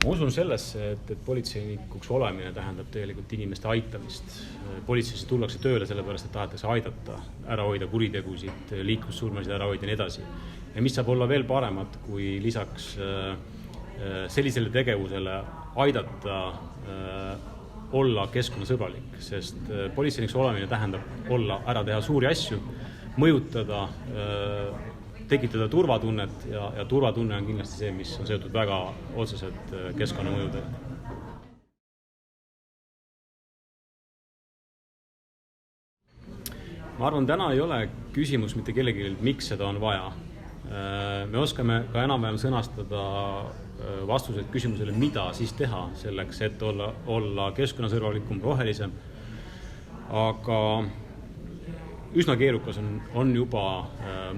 Ma usun sellesse, et politseinikuks olemine tähendab tegelikult inimeste aitamist. Politseisse tullakse tööle sellepärast, et tahetakse aidata, ära hoida kuritegusid, liiklussurmasid ära hoida ja nii edasi. Ja mis saab olla veel paremat, kui lisaks sellisele tegevusele aidata olla keskkonnasõbralik, sest politseinikuks olemine tähendab olla ära teha suuri asju, mõjutada, tekitada turvatunnet ja turvatunne on kindlasti see, mis on seotud väga otseselt keskkonnamõjudega. Ma arvan, täna ei ole küsimus mitte kellelgi, miks seda on vaja. Me oskame ka enam-vähem sõnastada vastused küsimusele, mida siis teha selleks, et olla keskkonnasõbralikum, rohelisem, aga üsna keerukas on juba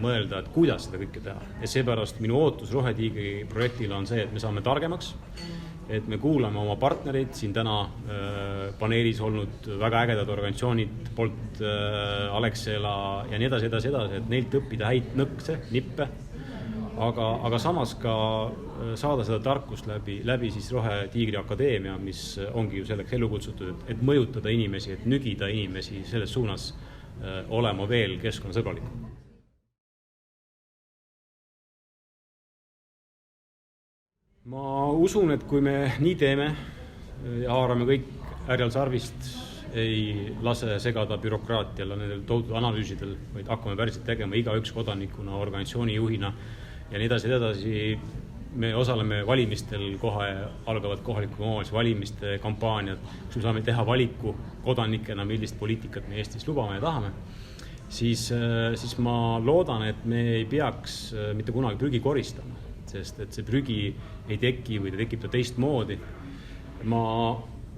mõelda, et kuidas seda kõike teha. Ja seepärast minu ootus Rohetiigri projektile on see, et me saame targemaks, et me kuulame oma partnereid, siin täna paneelis olnud väga ägedad organisatsioonid, Bolt, Alexela ja nii edasi, et neilt õppida häid nippe, aga samas ka saada seda tarkust läbi siis Rohetiigri Akadeemia, mis ongi ju selleks ellu kutsutud, et mõjutada inimesi, et nügida inimesi selles suunas olema veel keskkonnasõbralikum. Ma usun, et kui me nii teeme ja haarame kõik härjal sarvist, ei lase segada bürokraatiale nendel tohutud analüüsidel, vaid hakkame päriselt tegema igaüks kodanikuna, organisatsiooni juhina ja nii edasi. Me osaleme valimistel, kohe algavad kohaliku omavalitsuse valimiste kampaaniad, kus me saame teha valiku kodanikena, millist poliitikat me Eestis lubame ja tahame, siis ma loodan, et me ei peaks mitte kunagi prügi koristama, sest et see prügi ei teki või ta tekib ta teistmoodi. Ma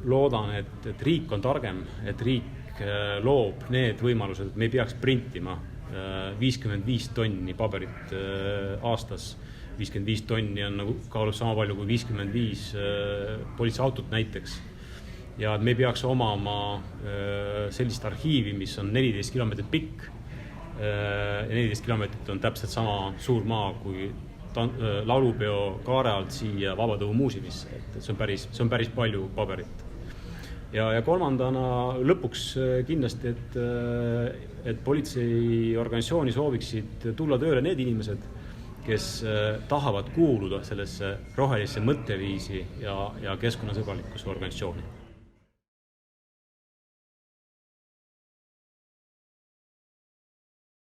loodan, et riik on targem, et riik loob need võimalused, et me ei peaks printima 55 tonni paberit aastas. 55 tonni on kaalub sama palju kui 55 politseiautot näiteks. Ja me peaks omama sellist arhiivi, mis on 14 kilomeetrit pikk. Ja 14 kilomeetrit on täpselt sama suur maa kui laulupeo kaare alt siia Vabatõu muuseumisse. See on päris palju paberit. Ja kolmandana lõpuks kindlasti, et politseiorganisatsiooni sooviksid tulla tööle need inimesed, kes tahavad kuuluda sellesse rohelisse mõtteviisi ja keskkonnasõbralikkuse organisatsiooni.